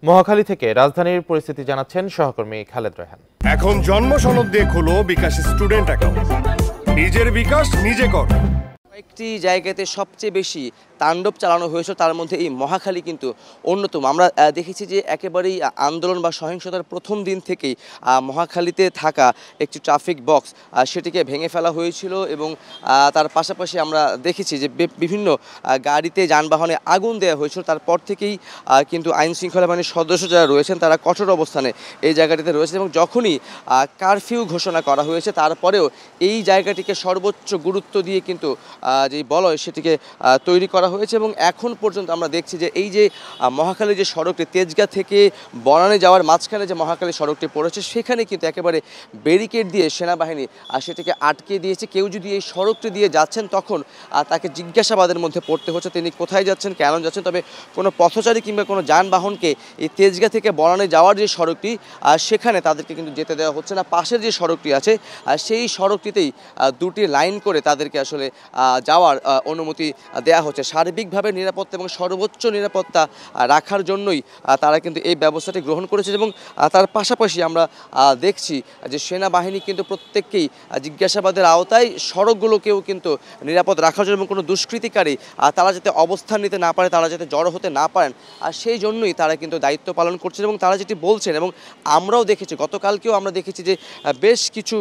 মহাখালী থেকে রাজধানীর পরিস্থিতি জানাচ্ছেন সহকর্মী খালেদ রায়হান। এখন জন্ম সনদ দিয়ে খোলো বিকাশ স্টুডেন্ট অ্যাকাউন্ট। নিজের বিকাশ নিজে কর। কয়েকটি জায়গাতে সবচেয়ে বেশি তাণ্ডব চালানো হয়েছে, তার মধ্যে এই মহাখালী কিন্তু অন্যতম। আমরা দেখেছি যে একেবারেই আন্দোলন বা সহিংসতার প্রথম দিন থেকেই মহাখালীতে থাকা একটি ট্রাফিক বক্স সেটিকে ভেঙে ফেলা হয়েছিল এবং তার পাশাপাশি আমরা দেখেছি যে বিভিন্ন গাড়িতে যানবাহনে আগুন দেওয়া হয়েছিল। তারপর থেকেই কিন্তু আইন শৃঙ্খলা বাহিনীর সদস্য যারা রয়েছেন তারা কঠোর অবস্থানে এই জায়গাটিতে রয়েছে এবং যখনই কারফিউ ঘোষণা করা হয়েছে তারপরেও এই জায়গাটিকে সর্বোচ্চ গুরুত্ব দিয়ে কিন্তু যে বলয় সেটিকে তৈরি করা হয়েছে এবং এখন পর্যন্ত আমরা দেখছি যে এই যে মহাখালী যে সড়কটি তেজগাঁ থেকে বনানী যাওয়ার মাঝখানে যে মহাখালী সড়কটি পড়েছে সেখানে কিন্তু একেবারে ব্যারিকেড দিয়ে সেনাবাহিনী সেটিকে আটকে দিয়েছে। কেউ যদি এই সড়কটি দিয়ে যাচ্ছেন তখন তাকে জিজ্ঞাসাবাদের মধ্যে পড়তে হচ্ছে তিনি কোথায় যাচ্ছেন, কেন যাচ্ছেন। তবে কোনো পথচারী কিংবা কোনো যানবাহনকে এই তেজগাঁ থেকে বনানী যাওয়ার যে সড়কটি সেখানে তাদেরকে কিন্তু যেতে দেওয়া হচ্ছে না। পাশের যে সড়কটি আছে সেই সড়কটিতেই দুটি লাইন করে তাদেরকে আসলে যাওয়ার অনুমতি দেওয়া হচ্ছে। সার্বিকভাবে নিরাপত্তা এবং সর্বোচ্চ নিরাপত্তা রাখার জন্যই তারা কিন্তু এই ব্যবস্থাটি গ্রহণ করেছে এবং তার পাশাপাশি আমরা দেখছি যে সেনাবাহিনী কিন্তু প্রত্যেককেই জিজ্ঞাসাবাদের আওতায় সড়কগুলোকেও কিন্তু নিরাপদ রাখার জন্য এবং কোনো দুষ্কৃতিকারী তারা যাতে অবস্থান নিতে না পারে, তারা যাতে জড়ো হতে না পারেন সেই জন্যই তারা কিন্তু দায়িত্ব পালন করছেন এবং তারা যেটি বলছেন এবং আমরাও দেখেছি, গতকালকেও আমরা দেখেছি যে বেশ কিছু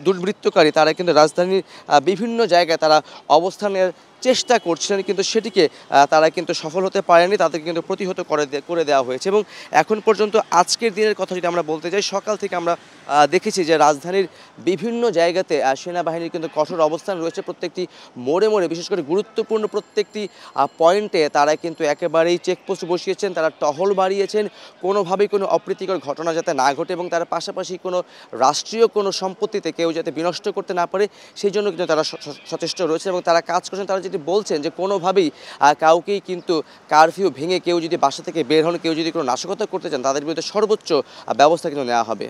দুর্বৃত্তকারী তারা কিন্তু রাজধানীর বিভিন্ন জায়গায় তারা অবস্থানের চেষ্টা করছিলেন কিন্তু সেটিকে তারা কিন্তু সফল হতে পারেনি, তাদেরকে কিন্তু প্রতিহত করে দেওয়া হয়েছে। এবং এখন পর্যন্ত আজকের দিনের কথা যদি আমরা বলতে যাই, সকাল থেকে আমরা দেখেছি যে রাজধানীর বিভিন্ন জায়গাতে সেনাবাহিনীর কিন্তু কঠোর অবস্থান রয়েছে। প্রত্যেকটি মোড়ে মোড়ে বিশেষ করে গুরুত্বপূর্ণ প্রত্যেকটি পয়েন্টে তারা কিন্তু একেবারেই চেকপোস্ট বসিয়েছেন, তারা টহল বাড়িয়েছেন কোনোভাবেই কোনো অপ্রীতিকর ঘটনা যাতে না ঘটে এবং তার পাশাপাশি কোনো রাষ্ট্রীয় কোনো সম্পত্তিতে কেউ যাতে বিনষ্ট করতে না পারে সেই জন্য কিন্তু তারা সচেষ্ট রয়েছে এবং তারা কাজ করছেন। তারা যেটি বলছেন যে কোনোভাবেই কাউকেই কিন্তু কারফিউ ভেঙে কেউ যদি বাসা থেকে বের হন, কেউ যদি কোনো নাশকতা করতে চান তাদের বিরুদ্ধে সর্বোচ্চ ব্যবস্থা কিন্তু নেওয়া হবে।